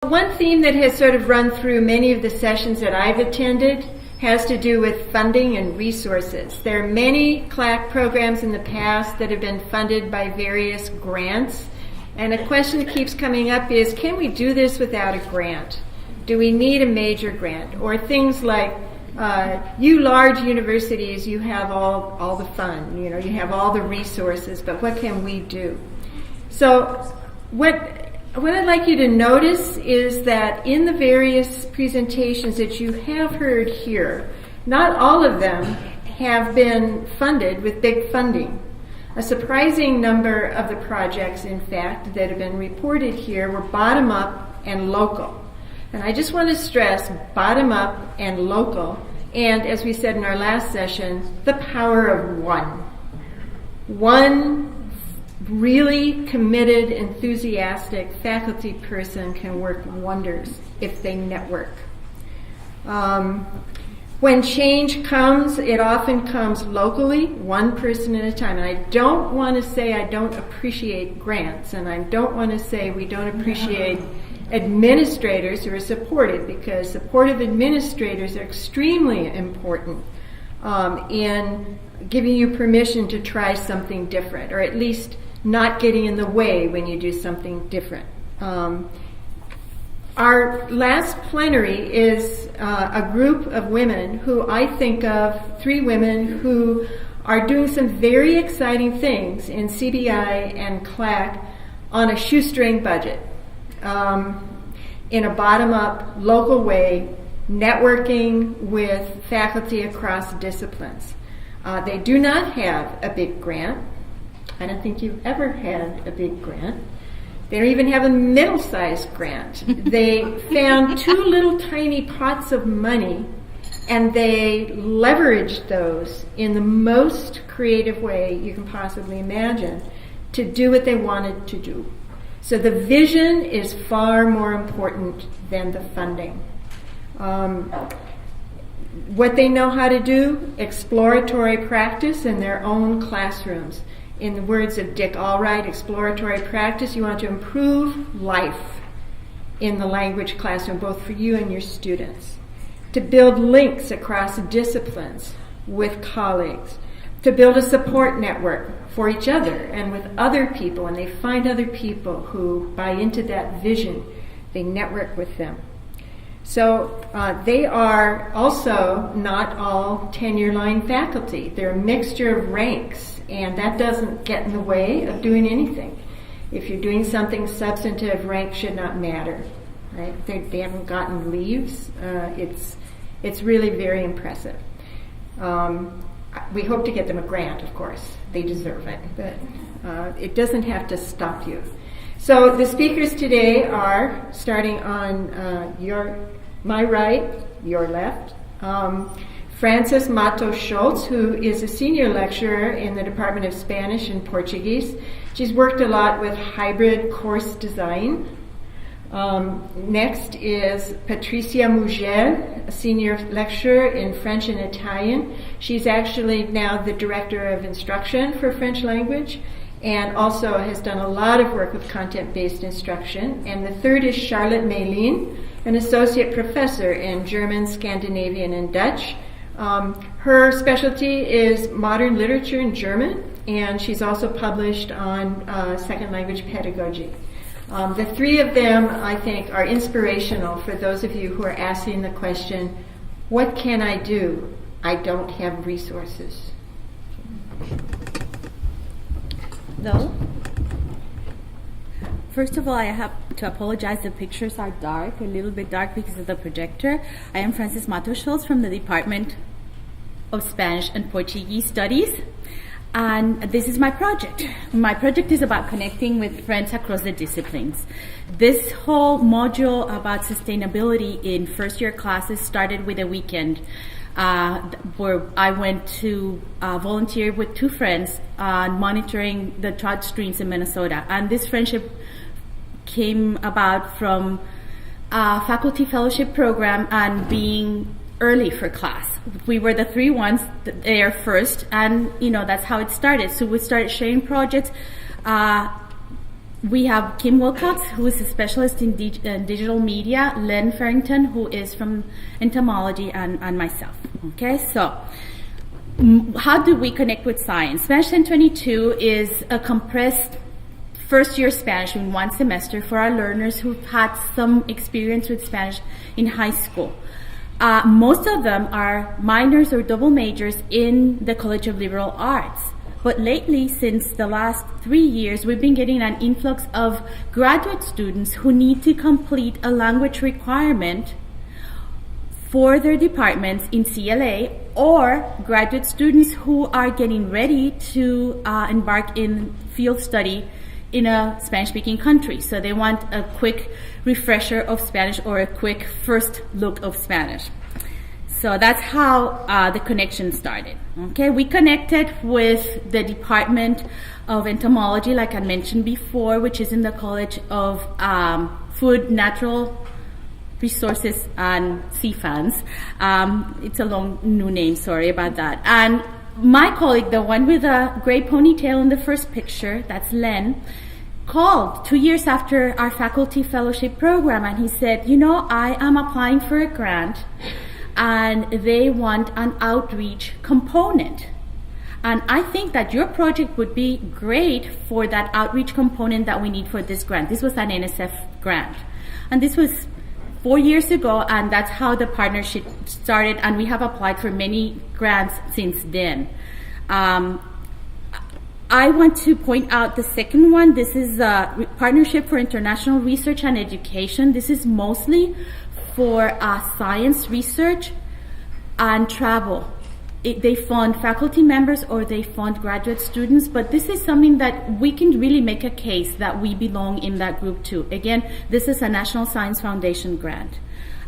One theme that has sort of run through many of the sessions that I've attended has to do with funding and resources. There are many CLAC programs in the past that have been funded by various grants, and a question that keeps coming up is, can we do this without a grant? Do we need a major grant? Or things like, you large universities, you have all the fun, you have all the resources, but what can we do? So what I'd like you to notice is that in the various presentations that you have heard here, not all of them have been funded with big funding. A surprising number of the projects, in fact, that have been reported here were bottom-up and local. And I just want to stress bottom-up and local, and as we said in our last session, the power of one. One really committed, enthusiastic faculty person can work wonders if they network. When change comes, it often comes locally, one person at a time. And I don't want to say I don't appreciate grants, and I don't want to say we don't appreciate administrators who are supportive, because supportive administrators are extremely important in giving you permission to try something different, or at least not getting in the way when you do something different. Our last plenary is a group of women who I think of, 3 women who are doing some very exciting things in CBI and CLAC on a shoestring budget, in a bottom-up, local way, networking with faculty across disciplines. They do not have a big grant. I don't think you've ever had a big grant. They don't even have a middle-sized grant. They found 2 little tiny pots of money, and they leveraged those in the most creative way you can possibly imagine to do what they wanted to do. So the vision is far more important than the funding. What they know how to do, exploratory practice in their own classrooms. In the words of Dick Allwright, exploratory practice, you want to improve life in the language classroom, both for you and your students. To build links across disciplines with colleagues. To build a support network for each other and with other people, and they find other people who buy into that vision. They network with them. So they are also not all tenure-line faculty. They're a mixture of ranks, and that doesn't get in the way of doing anything. If you're doing something substantive, rank should not matter. Right? They haven't gotten leaves. It's really very impressive. We hope to get them a grant, of course. They deserve it, but it doesn't have to stop you. So the speakers today are, starting on my right, your left, Frances Matos-Schultz, who is a senior lecturer in the Department of Spanish and Portuguese. She's worked a lot with hybrid course design. Next is Patricia Mougel, a senior lecturer in French and Italian. She's actually now the director of instruction for French language, and also has done a lot of work with content-based instruction. And the third is Charlotte Melin, an associate professor in German, Scandinavian, and Dutch. Her specialty is modern literature in German, and she's also published on second language pedagogy. The 3 of them, I think, are inspirational for those of you who are asking the question, what can I do? I don't have resources. No. First of all, I have to apologize. The pictures are dark, a little bit dark because of the projector. I am Frances Matos-Schultz from the Department of Spanish and Portuguese Studies, and this is my project. My project is about connecting with friends across the disciplines. This whole module about sustainability in first-year classes started with a weekend where I went to volunteer with 2 friends monitoring the trout streams in Minnesota. And this friendship came about from a faculty fellowship program and being early for class. We were the 3 ones there first, and that's how it started. So we started sharing projects, We have Kim Wilcox, who is a specialist in digital media, Len Farrington, who is from entomology, and myself. Okay, so how do we connect with science? Spanish 1022 is a compressed first-year Spanish in one semester for our learners who've had some experience with Spanish in high school. Most of them are minors or double majors in the College of Liberal Arts. But lately, since the last 3 years, we've been getting an influx of graduate students who need to complete a language requirement for their departments in CLA, or graduate students who are getting ready to embark in field study in a Spanish-speaking country. So they want a quick refresher of Spanish or a quick first look of Spanish. So that's how the connection started. Okay, we connected with the Department of Entomology, like I mentioned before, which is in the College of Food, Natural Resources, and CFANS. It's a long new name, sorry about that. And my colleague, the one with a gray ponytail in the first picture, that's Len, called 2 years after our faculty fellowship program, and he said, you know, I am applying for a grant and they want an outreach component. And I think that your project would be great for that outreach component that we need for this grant. This was an NSF grant. And this was 4 years ago, and that's how the partnership started, and we have applied for many grants since then. I want to point out the second one. This is a partnership for international research and education. This is mostly for science research and travel. They fund faculty members or they fund graduate students, but this is something that we can really make a case that we belong in that group too. Again, this is a National Science Foundation grant.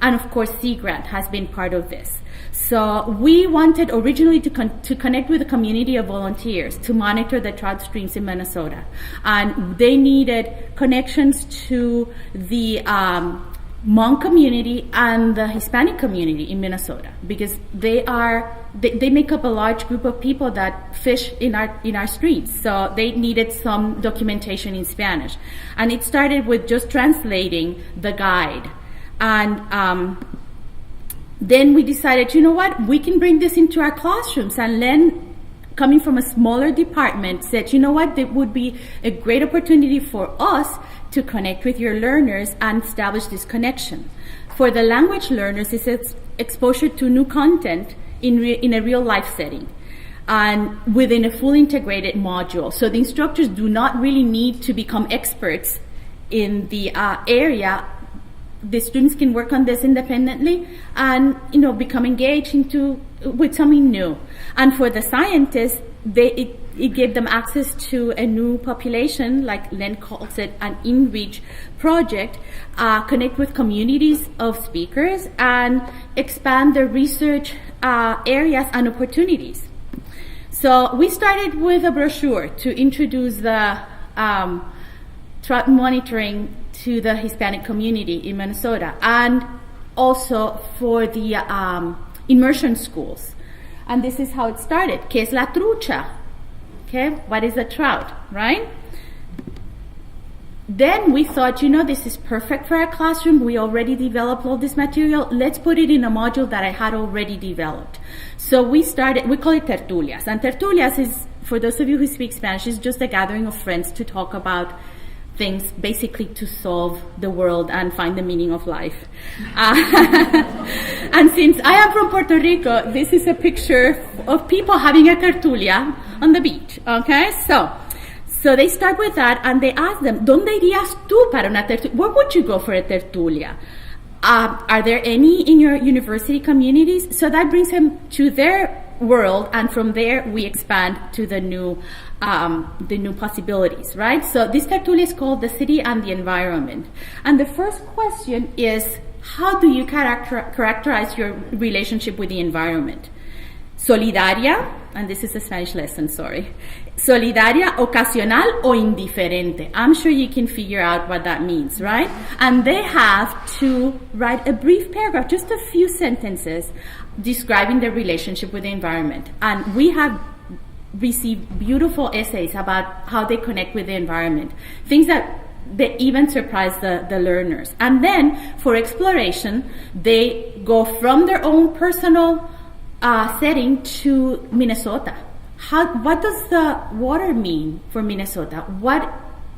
And of course, Sea Grant has been part of this. So we wanted originally to connect with a community of volunteers to monitor the trout streams in Minnesota. And they needed connections to the Hmong community and the Hispanic community in Minnesota, because they make up a large group of people that fish in our streets. So they needed some documentation in Spanish. And it started with just translating the guide. And then we decided, you know what, we can bring this into our classrooms. And Len, coming from a smaller department, said, you know what, it would be a great opportunity for us to connect with your learners and establish this connection. For the language learners, it's exposure to new content in a real life setting and within a full integrated module. So the instructors do not really need to become experts in the area. The students can work on this independently and, you know, become engaged with something new. And for the scientists, it gave them access to a new population, like Len calls it, an in-reach project, connect with communities of speakers and expand their research areas and opportunities. So we started with a brochure to introduce the trout monitoring to the Hispanic community in Minnesota, and also for the immersion schools. And this is how it started. ¿Qué es la trucha? Okay, what is a trout, right? Then we thought, you know, this is perfect for our classroom. We already developed all this material. Let's put it in a module that I had already developed. So we call it tertulias. And tertulias is, for those of you who speak Spanish, is just a gathering of friends to talk about things, basically to solve the world and find the meaning of life. And since I am from Puerto Rico, this is a picture of people having a tertulia on the beach, okay? So they start with that and they ask them, ¿Dónde irías tú para una tertulia? Where would you go for a tertulia? Are there any in your university communities? So that brings them to their world, and from there we expand to the new possibilities, right? So this tertulia is called The City and the Environment. And the first question is, how do you characterize your relationship with the environment? Solidaria, and this is a Spanish lesson, sorry. Solidaria, ocasional, o indiferente. I'm sure you can figure out what that means, right? And they have to write a brief paragraph, just a few sentences, describing their relationship with the environment. And we have received beautiful essays about how they connect with the environment. Things that they even surprise the learners. And then for exploration, they go from their own personal setting to Minnesota. What does the water mean for Minnesota?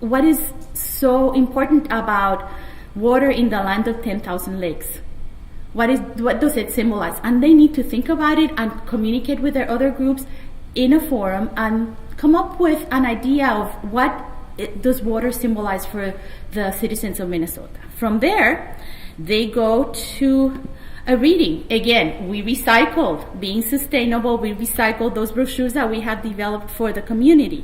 What is so important about water in the land of 10,000 lakes? What does it symbolize? And they need to think about it and communicate with their other groups in a forum and come up with an idea of what does water symbolize for the citizens of Minnesota. From there, they go to a reading. Again, we recycled, being sustainable, we recycled those brochures that we had developed for the community.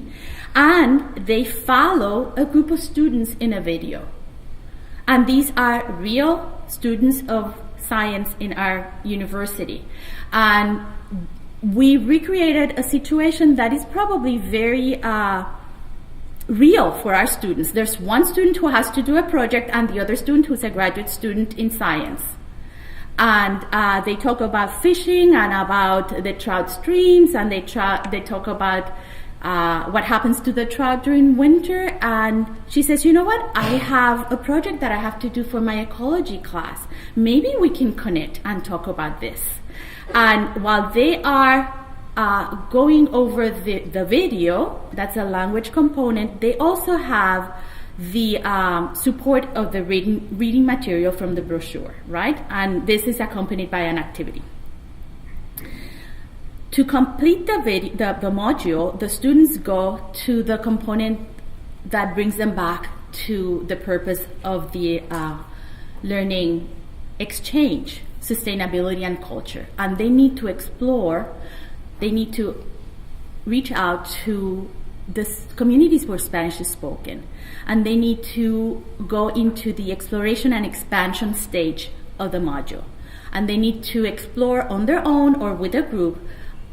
And they follow a group of students in a video. And these are real students of science in our university. And we recreated a situation that is probably very real for our students. There's one student who has to do a project and the other student who's a graduate student in science. And they talk about fishing and about the trout streams, and they talk about what happens to the trout during winter. And she says, you know what, I have a project that I have to do for my ecology class. Maybe we can connect and talk about this. And while they are going over the video, that's a language component, they also have the support of the reading material from the brochure, right? And this is accompanied by an activity. To complete the module, the students go to the component that brings them back to the purpose of the learning exchange, sustainability and culture. And they need to explore, they need to reach out to the communities where Spanish is spoken. And they need to go into the exploration and expansion stage of the module. And they need to explore on their own or with a group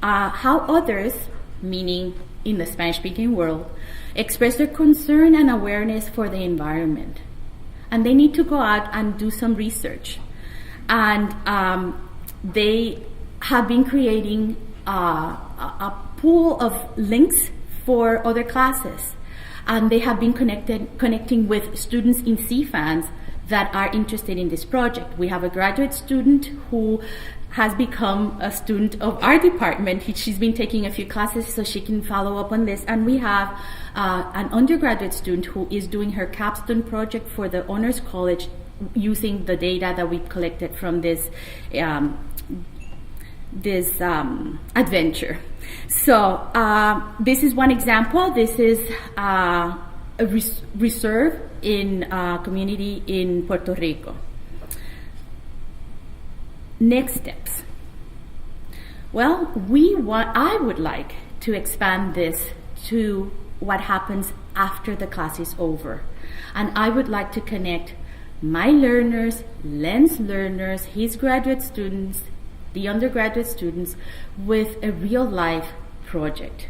how others, meaning in the Spanish-speaking world, express their concern and awareness for the environment. And they need to go out and do some research. And they have been creating a pool of links for other classes. And they have been connecting with students in CFANS that are interested in this project. We have a graduate student who has become a student of our department. She's been taking a few classes so she can follow up on this. And we have an undergraduate student who is doing her capstone project for the Honors College using the data that we collected from this adventure. So this is one example. This is a reserve in a community in Puerto Rico. Next steps. Well, I would like to expand this to what happens after the class is over. And I would like to connect my learners, Len's learners, his graduate students, the undergraduate students, with a real life project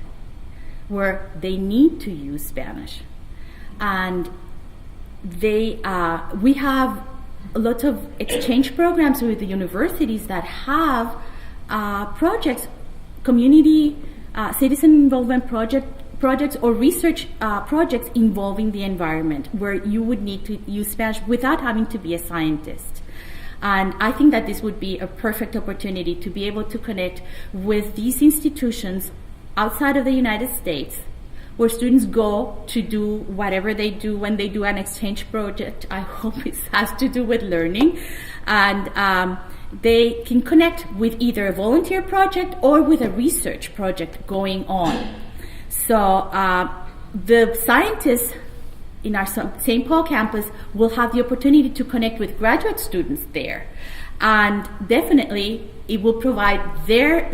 where they need to use Spanish. And we have a lot of exchange programs with the universities that have projects, community citizen involvement projects or research projects involving the environment, where you would need to use Spanish without having to be a scientist. And I think that this would be a perfect opportunity to be able to connect with these institutions outside of the United States, where students go to do whatever they do when they do an exchange project. I hope it has to do with learning. And they can connect with either a volunteer project or with a research project going on. So the scientists in our St. Paul campus will have the opportunity to connect with graduate students there. And definitely it will provide their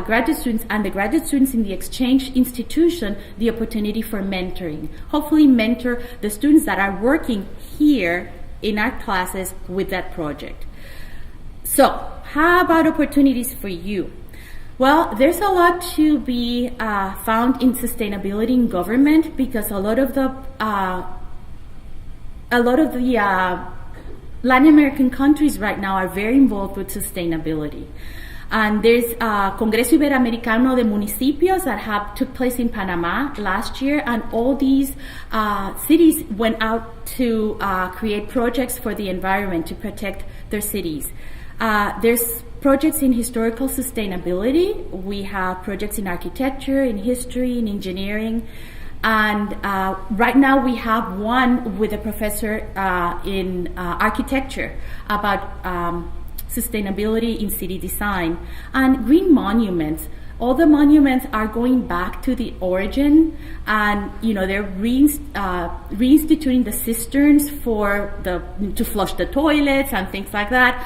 graduate students and the graduate students in the exchange institution the opportunity for mentoring. Hopefully mentor the students that are working here in our classes with that project. So how about opportunities for you? Well, there's a lot to be found in sustainability in government, because a lot of the Latin American countries right now are very involved with sustainability. And there's Congreso Iberoamericano de Municipios that took place in Panama last year, and all these cities went out to create projects for the environment to protect their cities. There's projects in historical sustainability. We have projects in architecture, in history, in engineering. And right now we have one with a professor in architecture about sustainability in city design. And green monuments. All the monuments are going back to the origin, and they're reinstituting the cisterns to flush the toilets and things like that.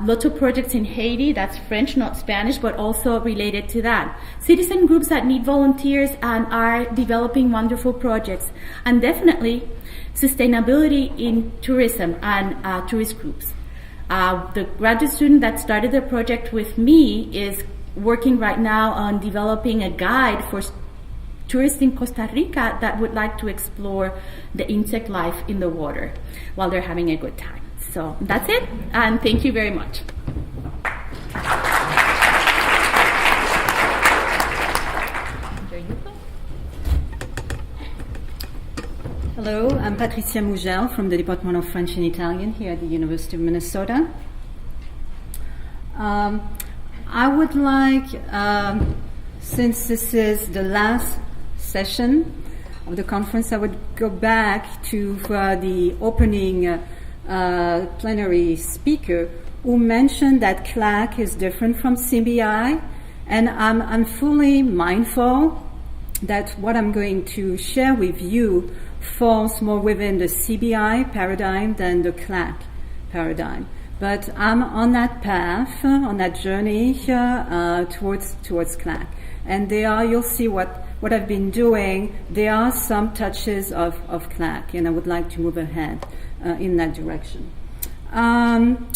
Lots of projects in Haiti, that's French, not Spanish, but also related to that. Citizen groups that need volunteers and are developing wonderful projects, and definitely sustainability in tourism and tourist groups. The graduate student that started the project with me is working right now on developing a guide for tourists in Costa Rica that would like to explore the insect life in the water while they're having a good time. So that's it, and thank you very much. Hello, I'm Patricia Mougel from the Department of French and Italian here at the University of Minnesota. I would like, since this is the last session of the conference, I would go back to the opening plenary speaker who mentioned that CLAC is different from CBI, and I'm fully mindful that what I'm going to share with you falls more within the CBI paradigm than the CLAC paradigm. But I'm on that path, on that journey towards CLAC. And you'll see what I've been doing. There are some touches of CLAC, and I would like to move ahead in that direction.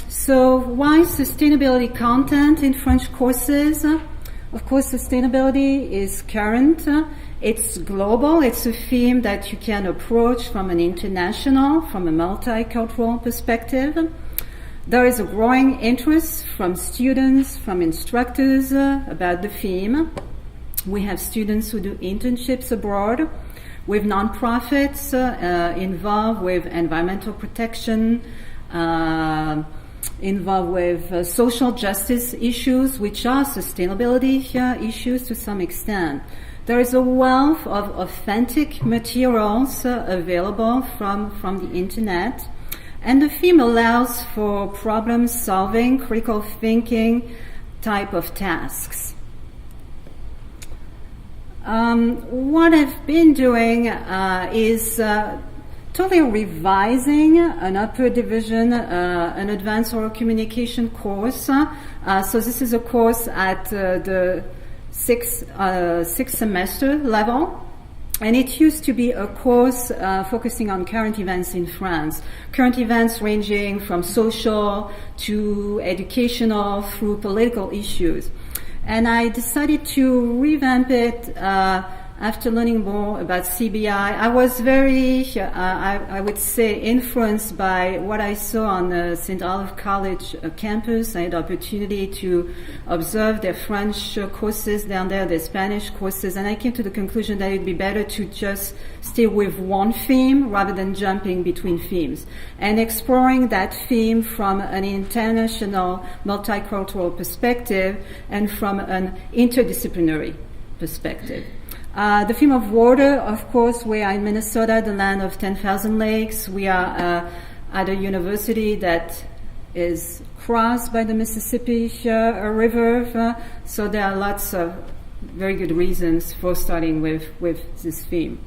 So why sustainability content in French courses? Of course, sustainability is current. It's global. It's a theme that you can approach from an international, from a multicultural perspective. There is a growing interest from students, from instructors about the theme. We have students who do internships abroad with nonprofits involved with environmental protection, involved with social justice issues, which are sustainability issues to some extent. There is a wealth of authentic materials available from the internet. And the theme allows for problem-solving, critical thinking type of tasks. What I've been doing is totally revising an upper division, an advanced oral communication course. So this is a course at the sixth semester level. And it used to be a course focusing on current events in France. Current events ranging from social to educational through political issues. And I decided to revamp it after learning more about CBI. I was very, I would say, influenced by what I saw on the St. Olive College campus. I had the opportunity to observe their French courses down there, their Spanish courses, and I came to the conclusion that it would be better to just stay with one theme rather than jumping between themes, and exploring that theme from an international, multicultural perspective and from an interdisciplinary perspective. The theme of water, of course, we are in Minnesota, the land of 10,000 lakes. We are at a university that is crossed by the Mississippi River, so there are lots of very good reasons for starting with this theme.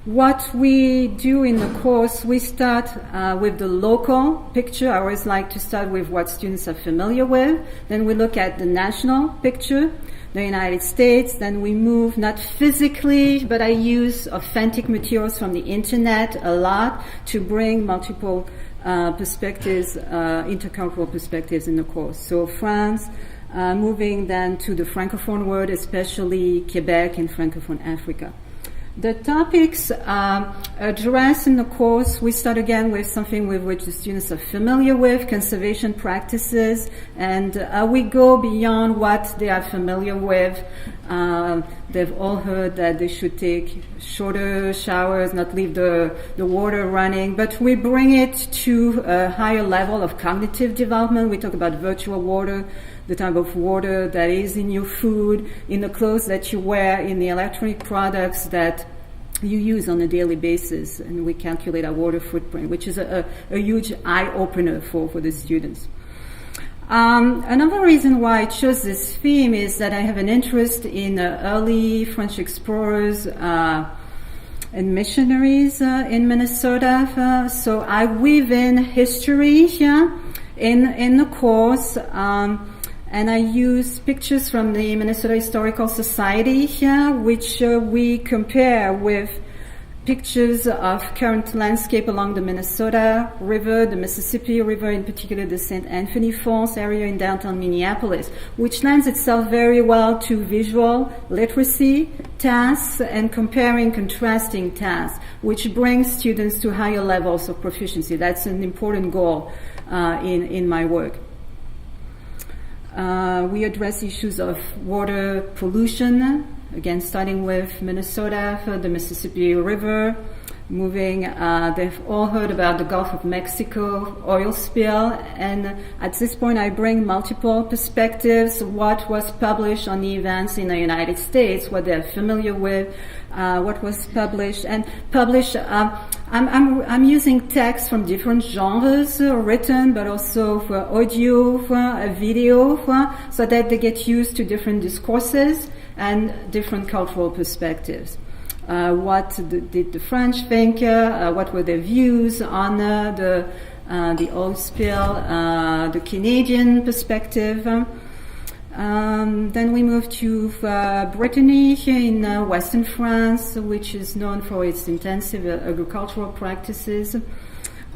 What we do in the course, we start with the local picture. I always like to start with what students are familiar with. Then we look at the national picture, the United States. Then we move, not physically, but I use authentic materials from the internet a lot to bring multiple perspectives, intercultural perspectives in the course. So France, moving then to the Francophone world, especially Quebec and Francophone Africa. The topics addressed in the course, we start again with something with which the students are familiar with, conservation practices, and we go beyond what they are familiar with. They've all heard that they should take shorter showers, not leave the water running, but we bring it to a higher level of cognitive development. We talk about virtual water, the type of water that is in your food, in the clothes that you wear, in the electronic products that you use on a daily basis, and we calculate our water footprint, which is a huge eye-opener for the students. Another reason why I chose this theme is that I have an interest in early French explorers and missionaries in Minnesota. So I weave in history here in the course, and I use pictures from the Minnesota Historical Society here, which we compare with pictures of current landscape along the Minnesota River, the Mississippi River, in particular the St. Anthony Falls area in downtown Minneapolis, which lends itself very well to visual literacy tasks and comparing, contrasting tasks, which brings students to higher levels of proficiency. That's an important goal in my work. We address issues of water pollution, again starting with Minnesota, the Mississippi River, moving, they've all heard about the Gulf of Mexico oil spill, and at this point I bring multiple perspectives, what was published on the events in the United States, what they're familiar with, what was published, and published, I'm using text from different genres written, but also for audio, for video, so that they get used to different discourses and different cultural perspectives. What did the French think? What were their views on the oil spill? The Canadian perspective. Then we move to Brittany in western France, which is known for its intensive agricultural practices,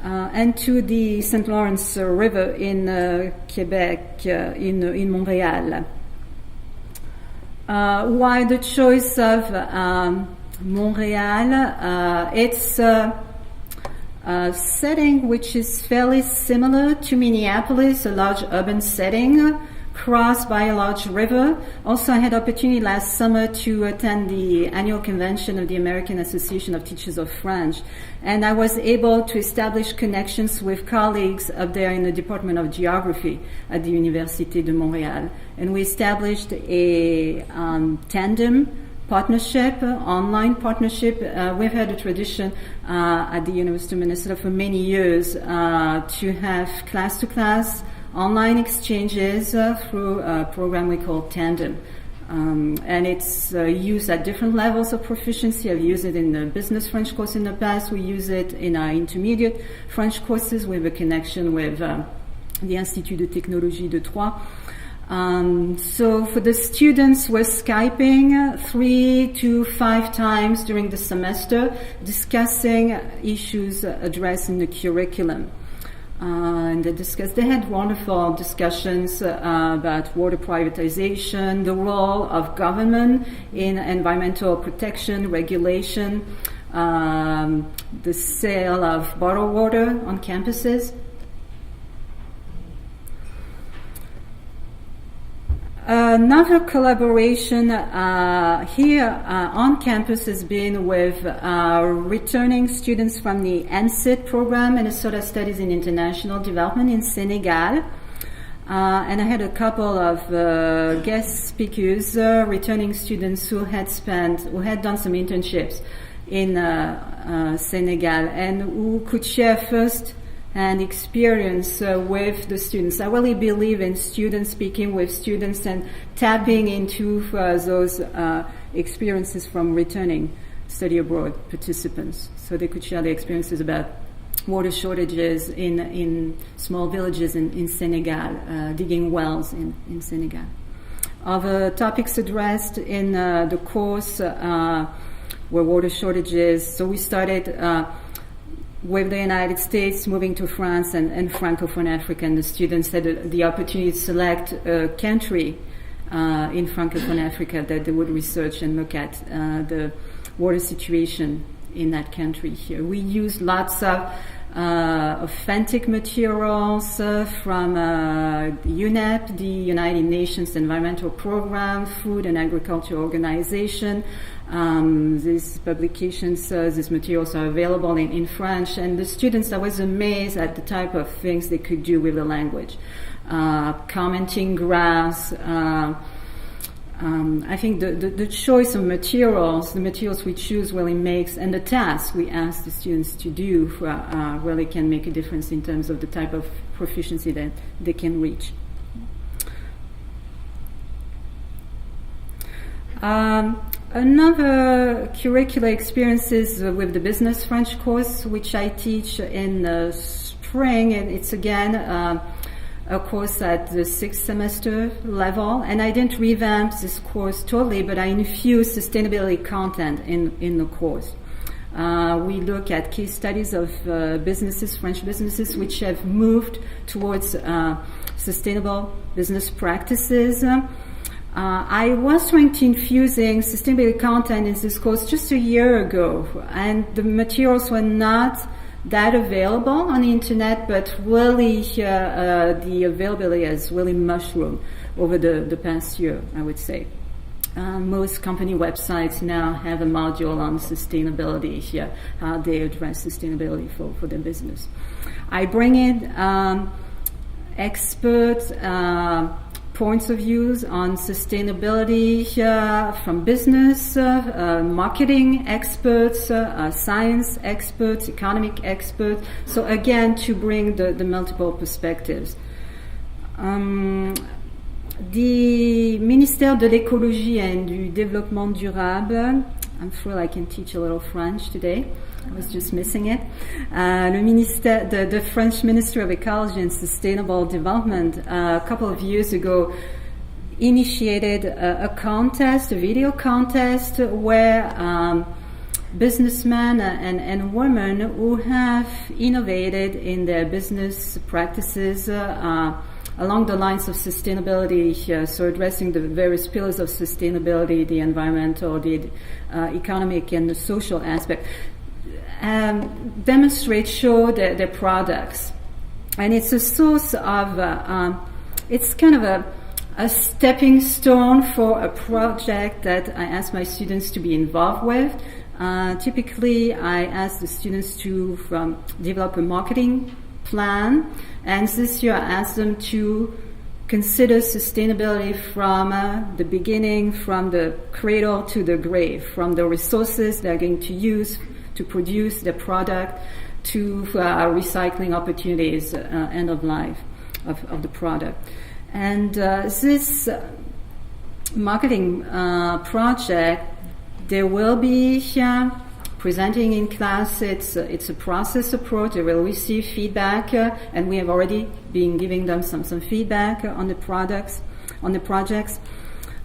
and to the St. Lawrence River in Quebec, in Montréal. Why the choice of Montréal? It's a setting which is fairly similar to Minneapolis, a large urban setting crossed by a large river. Also, I had opportunity last summer to attend the annual convention of the American Association of Teachers of French, and I was able to establish connections with colleagues up there in the Department of Geography at the Université de Montréal, and we established a tandem partnership, online partnership. We've had a tradition at the University of Minnesota for many years to have class-to-class online exchanges through a program we call Tandem. And it's used at different levels of proficiency. I've used it in the business French course in the past. We use it in our intermediate French courses. We have a connection with the Institut de Technologie de Troyes. So for the students, we're Skyping 3 to 5 times during the semester, discussing issues addressed in the curriculum. And they had wonderful discussions about water privatization, the role of government in environmental protection, regulation, the sale of bottled water on campuses. Another collaboration here on campus has been with returning students from the NSIT program, Minnesota Studies in International Development in Senegal. And I had a couple of guest speakers, returning students who had done some internships in Senegal and who could share first and experience with the students. I really believe in students speaking with students and tapping into those experiences from returning study abroad participants, so they could share their experiences about water shortages in small villages in Senegal, digging wells in Senegal. Other topics addressed in the course were water shortages. So we started with the United States, moving to France and Francophone Africa, and the students had the opportunity to select a country in Francophone Africa that they would research and look at the water situation in that country here. We use lots of authentic materials from UNEP, the United Nations Environmental Program, Food and Agriculture Organization. These publications, these materials are available in French, and the students, I was amazed at the type of things they could do with the language. Commenting graphs. I think the choice of materials, the materials we choose really makes, and the tasks we ask the students to do really can make a difference in terms of the type of proficiency that they can reach. Another curricula experience is with the business French course, which I teach in the spring, and it's again a course at the 6th semester level, and I didn't revamp this course totally, but I infused sustainability content in the course. We look at case studies of businesses, French businesses, which have moved towards sustainable business practices. I was trying to infusing sustainability content in this course just a year ago, and the materials were not that available on the internet, but really the availability has really mushroomed over the past year, I would say. Most company websites now have a module on sustainability, how they address sustainability for their business. I bring in experts, points of views on sustainability from business, marketing experts, science experts, economic experts. So again, to bring the multiple perspectives. The Ministère de l'Écologie et du Développement Durable, I'm sure I can teach a little French today. I was just missing it. The French Ministry of Ecology and Sustainable Development, a couple of years ago, initiated a contest, a video contest, where businessmen and women who have innovated in their business practices along the lines of sustainability, so addressing the various pillars of sustainability, the environmental, the economic, and the social aspect, demonstrate, show their products. And it's a source of, it's kind of a stepping stone for a project that I ask my students to be involved with. Typically, I ask the students to develop a marketing plan, and this year I asked them to consider sustainability from the beginning, from the cradle to the grave, from the resources they're going to use to produce the product to recycling opportunities, end of life of the product. And this marketing project, there will be presenting in class. It's a process approach. They will receive feedback, and we have already been giving them some feedback on the projects.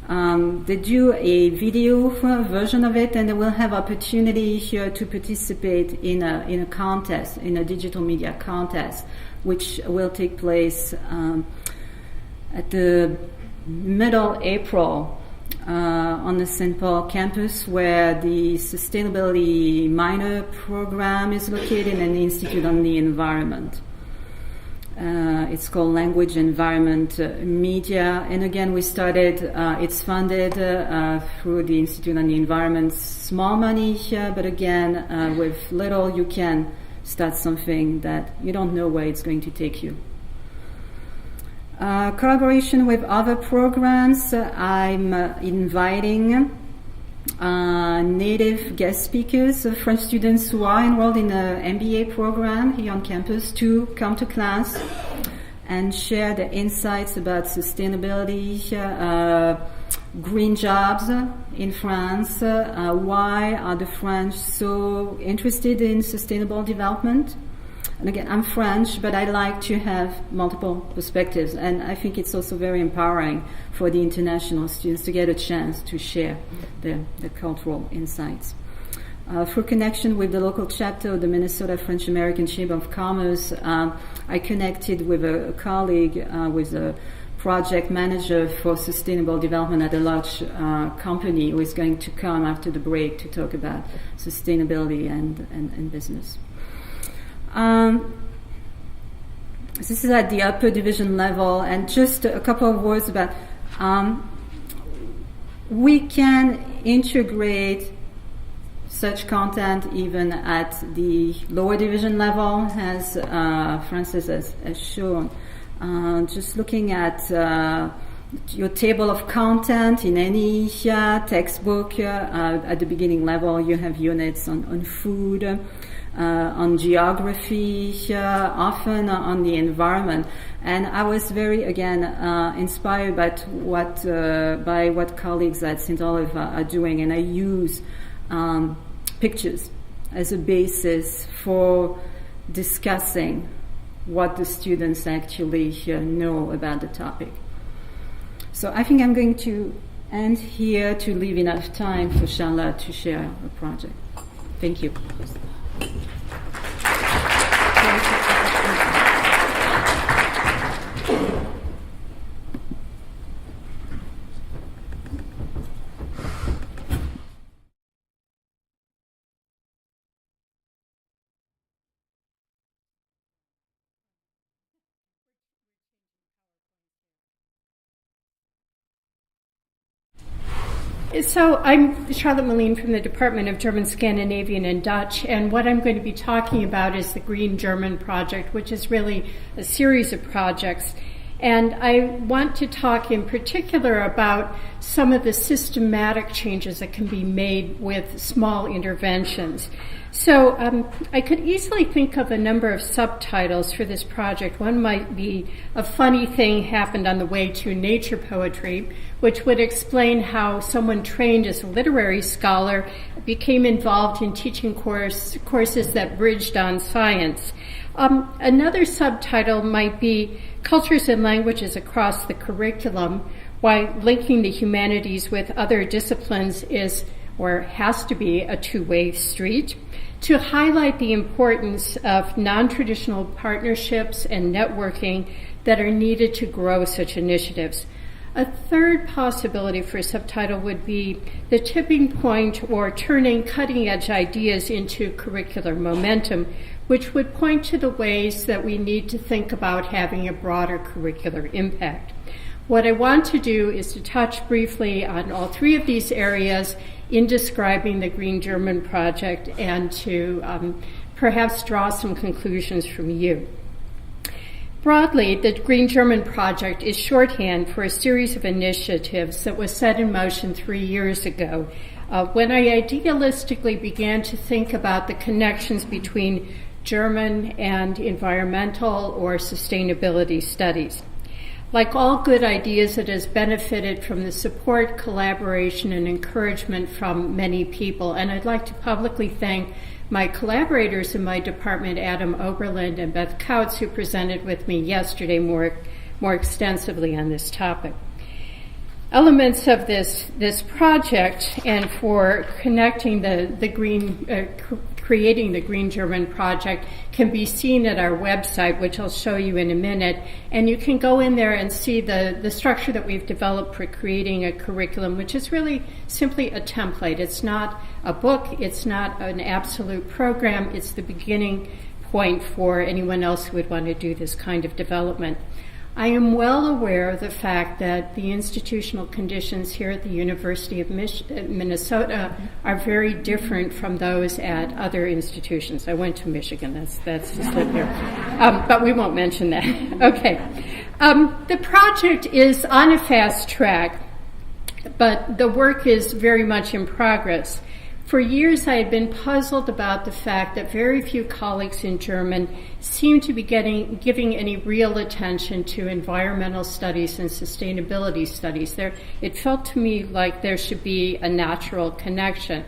They do a video version of it, and they will have opportunity here to participate in a contest, in a digital media contest, which will take place at the middle April on the St. Paul campus, where the sustainability minor program is located, and the Institute on the Environment. It's called Language, Environment, Media. And again, we started, it's funded through the Institute on the Environment, small money here, but again, with little, you can start something that you don't know where it's going to take you. Collaboration with other programs, I'm inviting native guest speakers, French students who are enrolled in an MBA program here on campus, to come to class and share their insights about sustainability, green jobs in France. Why are the French so interested in sustainable development? And again, I'm French, but I like to have multiple perspectives, and I think it's also very empowering for the international students to get a chance to share their cultural insights. Through connection with the local chapter of the Minnesota French American Chamber of Commerce, I connected with a colleague with a project manager for sustainable development at a large company who is going to come after the break to talk about sustainability and business. This is at the upper division level, and just a couple of words about we can integrate such content even at the lower division level, as Francis has shown. Just looking at your table of content in any textbook, at the beginning level you have units on food, on geography, often on the environment. And I was very, again, inspired by what colleagues at St. Olive are doing, and I use pictures as a basis for discussing what the students actually know about the topic. So I think I'm going to end here to leave enough time for Charlotte to share a project. Thank you. So I'm Charlotte Melin from the Department of German, Scandinavian, and Dutch, and what I'm going to be talking about is the Green German Project, which is really a series of projects. And I want to talk in particular about some of the systematic changes that can be made with small interventions. So I could easily think of a number of subtitles for this project. One might be "A Funny Thing Happened on the Way to Nature Poetry," which would explain how someone trained as a literary scholar became involved in teaching courses that bridged on science. Another subtitle might be "Cultures and Languages Across the Curriculum," why linking the humanities with other disciplines is or has to be a two-way street, to highlight the importance of non-traditional partnerships and networking that are needed to grow such initiatives. A third possibility for a subtitle would be "The Tipping Point or Turning Cutting-Edge Ideas into Curricular Momentum," which would point to the ways that we need to think about having a broader curricular impact. What I want to do is to touch briefly on all three of these areas in describing the Green German Project and to perhaps draw some conclusions from you. Broadly, the Green German Project is shorthand for a series of initiatives that was set in motion 3 years ago when I idealistically began to think about the connections between German and environmental or sustainability studies. Like all good ideas, it has benefited from the support, collaboration, and encouragement from many people. And I'd like to publicly thank my collaborators in my department, Adam Oberland and Beth Kautz, who presented with me yesterday more extensively on this topic. Elements of this project and for connecting creating the Green German Project can be seen at our website, which I'll show you in a minute. And you can go in there and see the structure that we've developed for creating a curriculum, which is really simply a template. It's not a book. It's not an absolute program. It's the beginning point for anyone else who would want to do this kind of development. I am well aware of the fact that the institutional conditions here at the University of Minnesota are very different from those at other institutions. I went to Michigan, that's just live here. But we won't mention that. Okay. The project is on a fast track, but the work is very much in progress. For years, I had been puzzled about the fact that very few colleagues in German seem to be giving any real attention to environmental studies and sustainability studies. It felt to me like there should be a natural connection.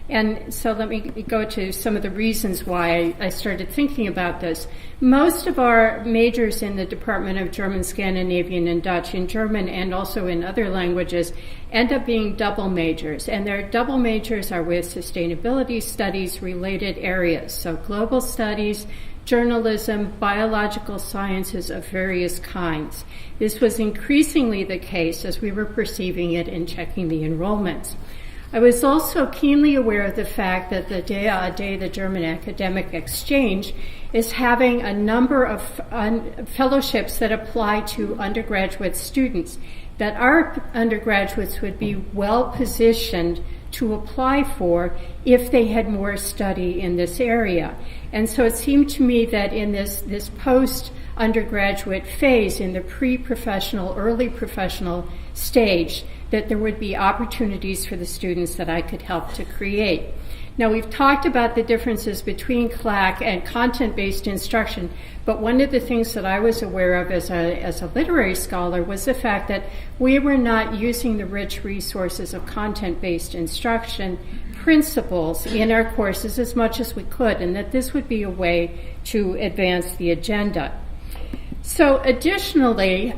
And so let me go to some of the reasons why I started thinking about this. Most of our majors in the Department of German, Scandinavian, and Dutch, in German and also in other languages, end up being double majors. And their double majors are with sustainability studies related areas. So global studies, journalism, biological sciences of various kinds. This was increasingly the case as we were perceiving it in checking the enrollments. I was also keenly aware of the fact that the DAAD, the German Academic Exchange, is having a number of fellowships that apply to undergraduate students, that our undergraduates would be well positioned to apply for if they had more study in this area. And so it seemed to me that in this post-undergraduate phase, in the pre-professional, early professional stage, that there would be opportunities for the students that I could help to create. Now, we've talked about the differences between CLAC and content-based instruction, but one of the things that I was aware of as a literary scholar was the fact that we were not using the rich resources of content-based instruction principles in our courses as much as we could, and that this would be a way to advance the agenda. So additionally,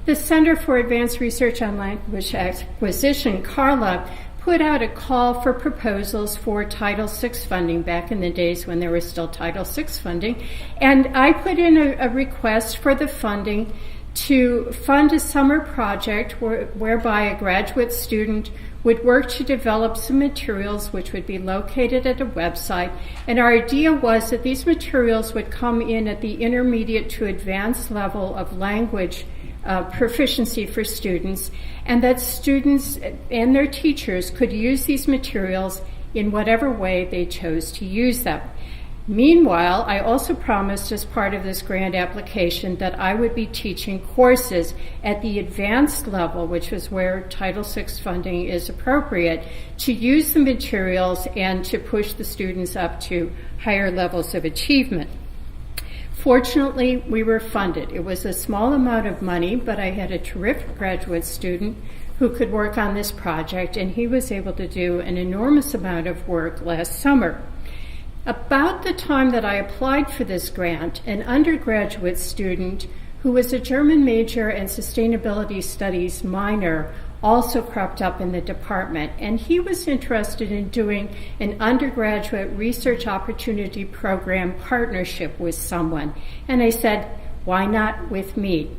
the Center for Advanced Research on Language Acquisition, CARLA, put out a call for proposals for Title VI funding back in the days when there was still Title VI funding. And I put in a request for the funding to fund a summer project whereby a graduate student would work to develop some materials which would be located at a website. And our idea was that these materials would come in at the intermediate to advanced level of language proficiency for students, and that students and their teachers could use these materials in whatever way they chose to use them. Meanwhile, I also promised as part of this grant application that I would be teaching courses at the advanced level, which is where Title VI funding is appropriate, to use the materials and to push the students up to higher levels of achievement. Fortunately, we were funded. It was a small amount of money, but I had a terrific graduate student who could work on this project, and he was able to do an enormous amount of work last summer. About the time that I applied for this grant, an undergraduate student who was a German major and sustainability studies minor also cropped up in the department, and he was interested in doing an undergraduate research opportunity program partnership with someone. And I said, why not with me?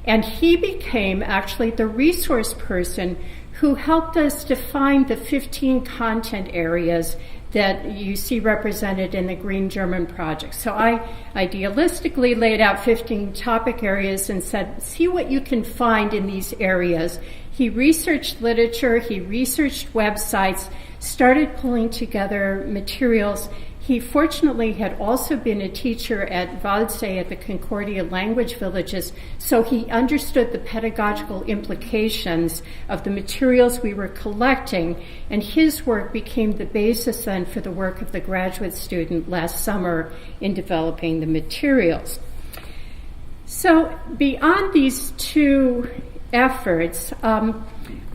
And he became actually the resource person who helped us define the 15 content areas that you see represented in the Green German project. So I idealistically laid out 15 topic areas and said, see what you can find in these areas. He researched literature, he researched websites, started pulling together materials. He fortunately had also been a teacher at Waldsee at the Concordia Language Villages, so he understood the pedagogical implications of the materials we were collecting, and his work became the basis then for the work of the graduate student last summer in developing the materials. So beyond these two efforts,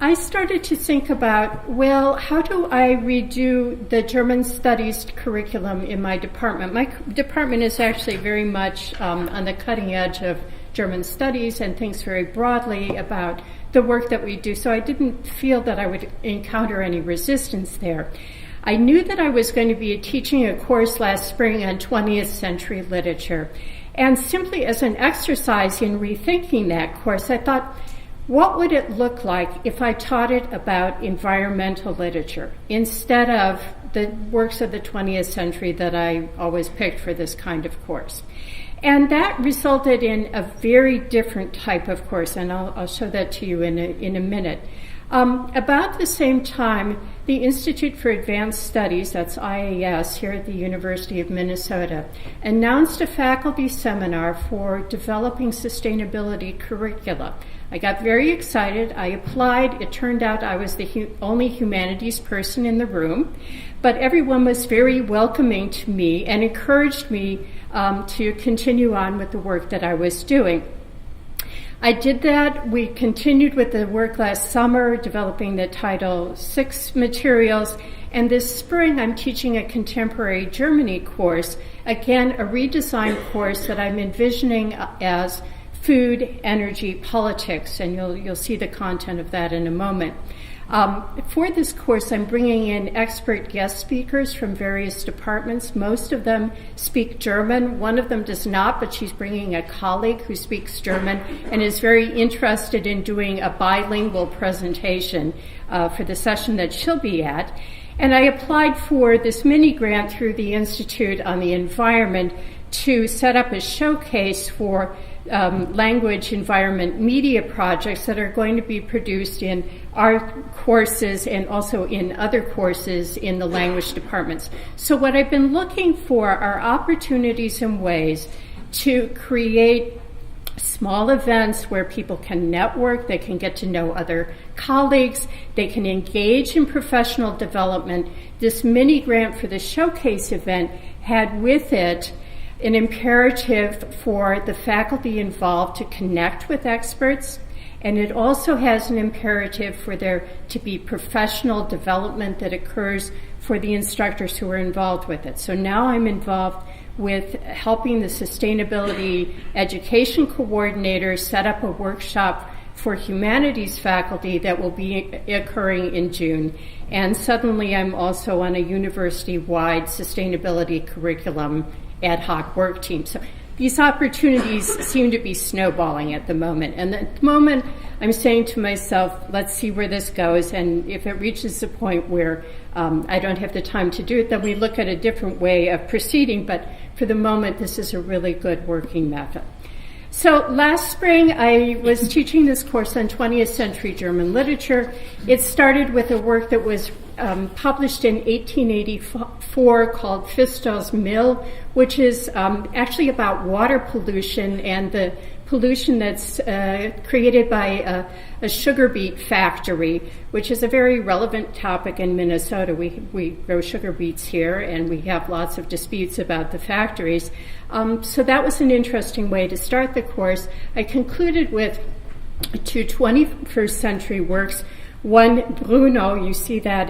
I started to think about, well, how do I redo the German studies curriculum in my department? My department is actually very much on the cutting edge of German studies and thinks very broadly about the work that we do, so I didn't feel that I would encounter any resistance there. I knew that I was going to be teaching a course last spring on 20th century literature, and simply as an exercise in rethinking that course, I thought, what would it look like if I taught it about environmental literature instead of the works of the 20th century that I always picked for this kind of course? And that resulted in a very different type of course, and I'll show that to you in a minute. About the same time, the Institute for Advanced Studies, that's IAS, here at the University of Minnesota, announced a faculty seminar for developing sustainability curricula. I got very excited. I applied. It turned out I was the only humanities person in the room, but everyone was very welcoming to me and encouraged me to continue on with the work that I was doing. I did that. We continued with the work last summer, developing the Title VI materials, And this spring, I'm teaching a contemporary Germany course, again, a redesigned course that I'm envisioning as food, energy, politics, and you'll see the content of that in a moment. For this course, I'm bringing in expert guest speakers from various departments. Most of them speak German. One of them does not, but she's bringing a colleague who speaks German and is very interested in doing a bilingual presentation for the session that she'll be at. And I applied for this mini grant through the Institute on the Environment to set up a showcase for language environment media projects that are going to be produced in our courses and also in other courses in the language departments. So what I've been looking for are opportunities and ways to create small events where people can network, they can get to know other colleagues, they can engage in professional development. This mini grant for the showcase event had with it an imperative for the faculty involved to connect with experts, and it also has an imperative for there to be professional development that occurs for the instructors who are involved with it. So now I'm involved with helping the sustainability education coordinator set up a workshop for humanities faculty that will be occurring in June. And suddenly I'm also on a university-wide sustainability curriculum ad hoc work team. So these opportunities seem to be snowballing at the moment. And at the moment, I'm saying to myself, let's see where this goes. And if it reaches a point where I don't have the time to do it, then we look at a different way of proceeding. But for the moment, this is a really good working method. So last spring, I was teaching this course on 20th century German literature. It started with a work that was published in 1884 called Fisto's Mill, which is actually about water pollution and the pollution that's created by a sugar beet factory, which is a very relevant topic in Minnesota. We grow sugar beets here, and we have lots of disputes about the factories. So that was an interesting way to start the course. I concluded with two 21st century works. One, Bruno, you see that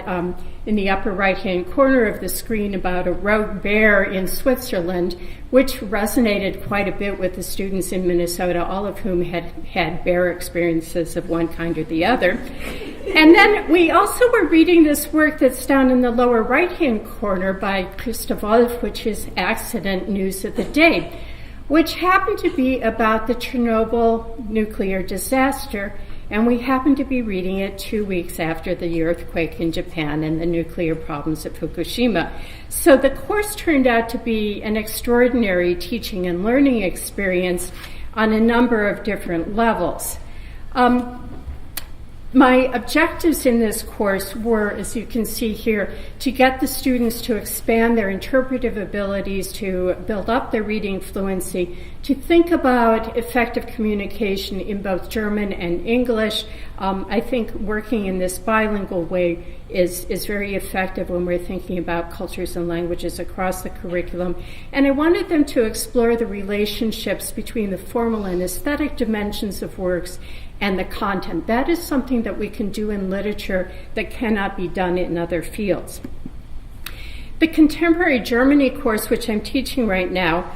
in the upper right-hand corner of the screen, about a rogue bear in Switzerland, which resonated quite a bit with the students in Minnesota, all of whom had had bear experiences of one kind or the other. And then we also were reading this work that's down in the lower right-hand corner by Christa Wolf, which is Accident News of the Day, which happened to be about the Chernobyl nuclear disaster. And we happened to be reading it 2 weeks after the earthquake in Japan and the nuclear problems at Fukushima. So the course turned out to be an extraordinary teaching and learning experience on a number of different levels. My objectives in this course were, as you can see here, to get the students to expand their interpretive abilities, to build up their reading fluency, to think about effective communication in both German and English. I think working in this bilingual way is very effective when we're thinking about cultures and languages across the curriculum. And I wanted them to explore the relationships between the formal and aesthetic dimensions of works and the content. That is something that we can do in literature that cannot be done in other fields. The Contemporary Germany course, which I'm teaching right now,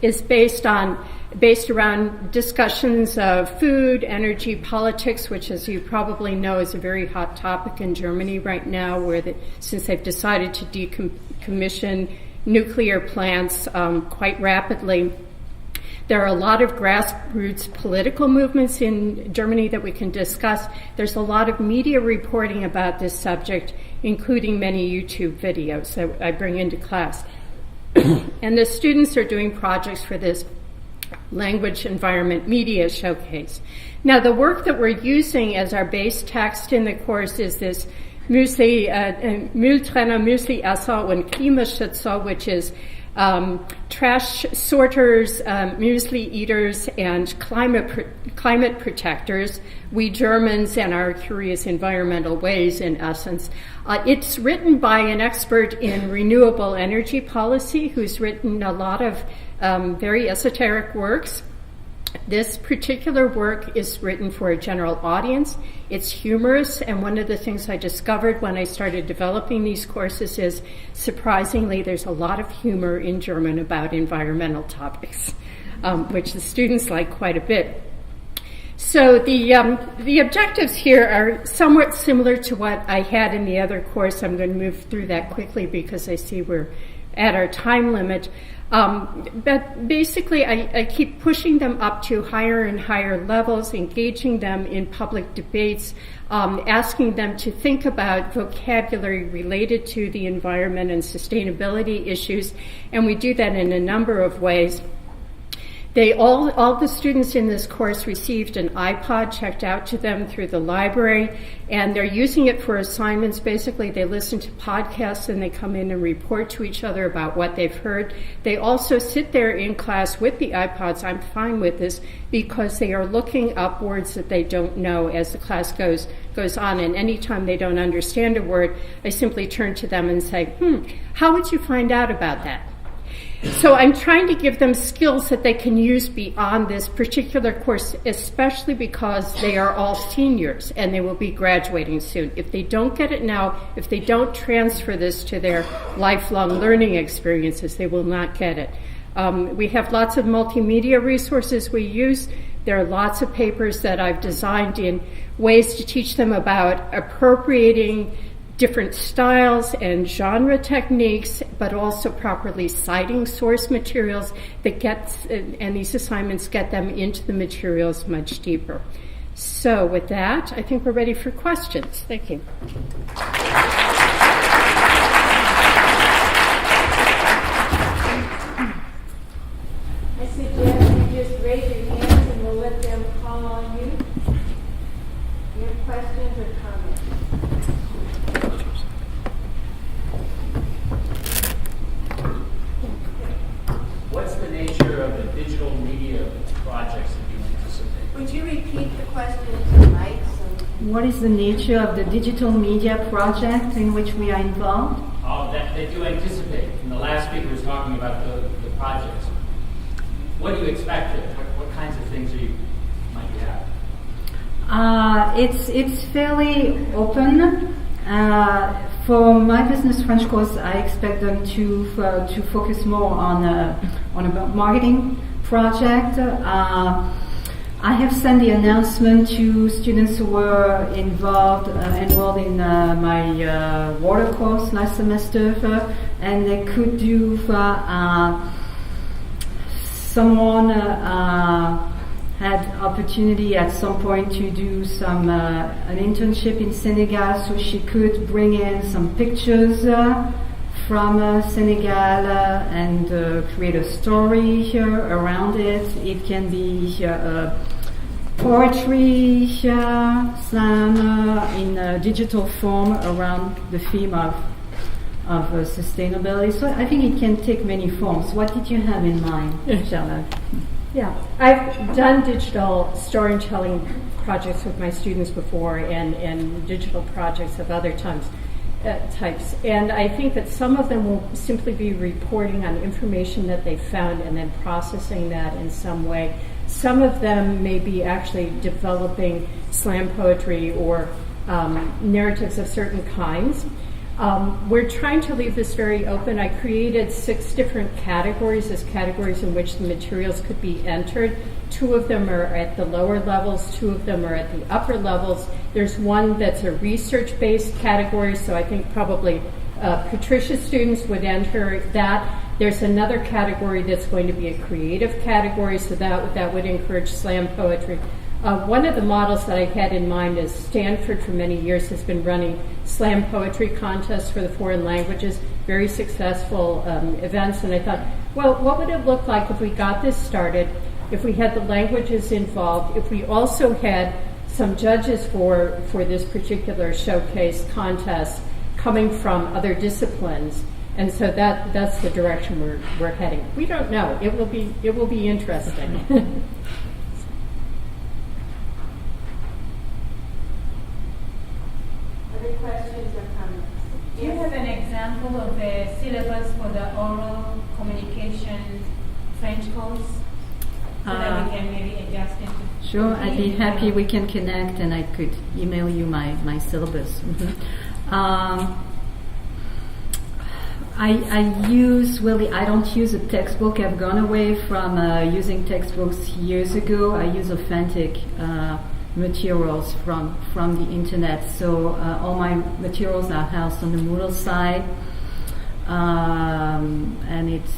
is based around discussions of food, energy, politics, which, as you probably know, is a very hot topic in Germany right now, since they've decided to decommission nuclear plants quite rapidly. There are a lot of grassroots political movements in Germany that we can discuss. There's a lot of media reporting about this subject, including many YouTube videos that I bring into class. And the students are doing projects for this language environment media showcase. Now, the work that we're using as our base text in the course is this Mülltrenner, Müsli-Esser und Klimaschützer, which is trash sorters, muesli eaters, and climate protectors, we Germans and our curious environmental ways, in essence. It's written by an expert in renewable energy policy who's written a lot of very esoteric works. This particular work is written for a general audience. It's humorous, and one of the things I discovered when I started developing these courses is, surprisingly, there's a lot of humor in German about environmental topics, which the students like quite a bit. So the objectives here are somewhat similar to what I had in the other course. I'm going to move through that quickly because I see we're at our time limit. But basically, I keep pushing them up to higher and higher levels, engaging them in public debates, asking them to think about vocabulary related to the environment and sustainability issues, and we do that in a number of ways. All the students in this course received an iPod checked out to them through the library, and they're using it for assignments. Basically, they listen to podcasts and they come in and report to each other about what they've heard. They also sit there in class with the iPods. I'm fine with this because they are looking up words that they don't know as the class goes on, and anytime they don't understand a word, I simply turn to them and say, how would you find out about that? So I'm trying to give them skills that they can use beyond this particular course, especially because they are all seniors and they will be graduating soon. If they don't get it now, if they don't transfer this to their lifelong learning experiences, they will not get it. We have lots of multimedia resources we use. There are lots of papers that I've designed in ways to teach them about appropriating different styles and genre techniques, but also properly citing source materials and these assignments get them into the materials much deeper. So with that, I think we're ready for questions. Thank you. I suggest you just raise your hands and we'll let them call on you. You have questions or comments? What's the nature of the digital media projects that you anticipate? Would you repeat the question to the mic? What is the nature of the digital media project in which we are involved? That you anticipate. And the last speaker was talking about the projects. What do you expect? What kinds of things might you have? It's fairly open. For my business French course, I expect them to focus more on a marketing project. I have sent the announcement to students who were enrolled in my water course last semester, and they could do someone had opportunity at some point to do an internship in Senegal, so she could bring in some pictures from Senegal and create a story here around it. It can be poetry, slam in a digital form around the theme of sustainability. So I think it can take many forms. What did you have in mind, Charlotte? Yeah, I've done digital storytelling projects with my students before and digital projects of other types. And I think that some of them will simply be reporting on information that they found and then processing that in some way. Some of them may be actually developing slam poetry or narratives of certain kinds. We're trying to leave this very open. I created 6 different categories as categories in which the materials could be entered. 2 of them are at the lower levels, 2 of them are at the upper levels. There's one that's a research-based category, so I think probably Patricia's students would enter that. There's another category that's going to be a creative category, so that would encourage slam poetry. One of the models that I had in mind is Stanford for many years has been running slam poetry contests for the foreign languages, very successful events, and I thought, well, what would it look like if we got this started, if we had the languages involved, if we also had some judges for this particular showcase contest coming from other disciplines, and so that's the direction we're heading. We don't know. It will be interesting. Questions or comments? Do you have an example of a syllabus for the oral communication French course? so that we can maybe adjust it? Sure, I'd be happy we can connect, and I could email you my syllabus. I use really, I don't use a textbook. I've gone away from using textbooks years ago. I use authentic materials from the internet. So all my materials are housed on the Moodle side, and it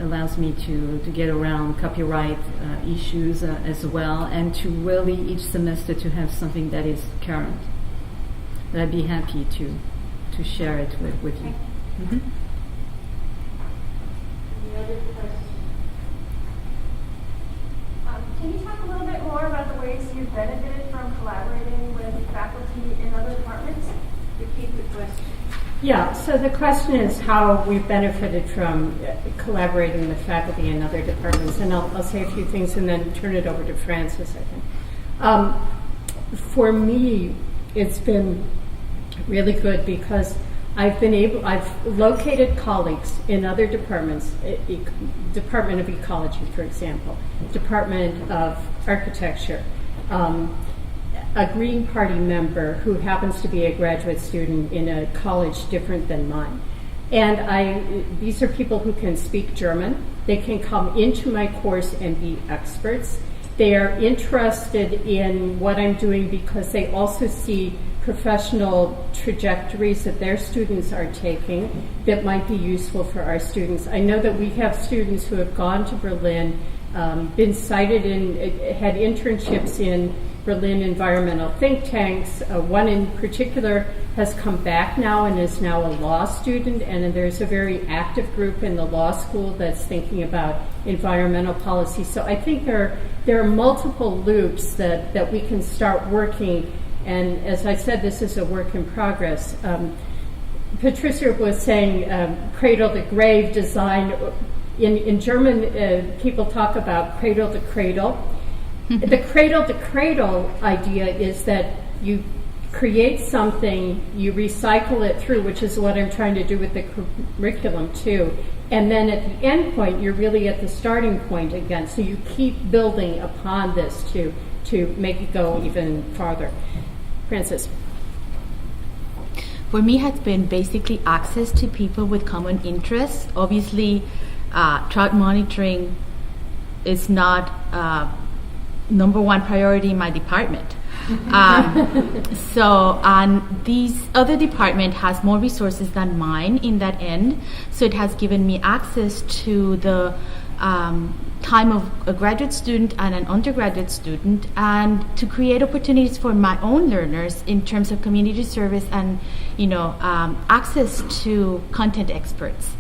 allows me to get around copyright issues as well, and to really each semester to have something that is current. But I'd be happy to share it with you. Mm-hmm. Can you talk a little bit more about the ways you've benefited from collaborating with faculty in other departments? Repeat the question. Yeah, so the question is how we've benefited from collaborating with faculty in other departments, and I'll say a few things and then turn it over to Francis, I think. For me, it's been really good because I've located colleagues in other departments, Department of Ecology, for example, Department of Architecture, a Green Party member who happens to be a graduate student in a college different than mine. And these are people who can speak German. They can come into my course and be experts. They are interested in what I'm doing because they also see professional trajectories that their students are taking that might be useful for our students. I know that we have students who have gone to Berlin, been cited had internships in Berlin environmental think tanks. One in particular has come back now and is now a law student, and there's a very active group in the law school that's thinking about environmental policy. So I think there are multiple loops that we can start working. And as I said, this is a work in progress. Patricia was saying cradle to grave design. In German, people talk about cradle to cradle. The cradle to cradle idea is that you create something, you recycle it through, which is what I'm trying to do with the curriculum too. And then at the end point, you're really at the starting point again. So you keep building upon this to make it go even farther. Francis. For me, has been basically access to people with common interests. Obviously, trout monitoring is not number one priority in my department. And these other department has more resources than mine in that end. So it has given me access to the time of a graduate student and an undergraduate student, and to create opportunities for my own learners in terms of community service and access to content experts.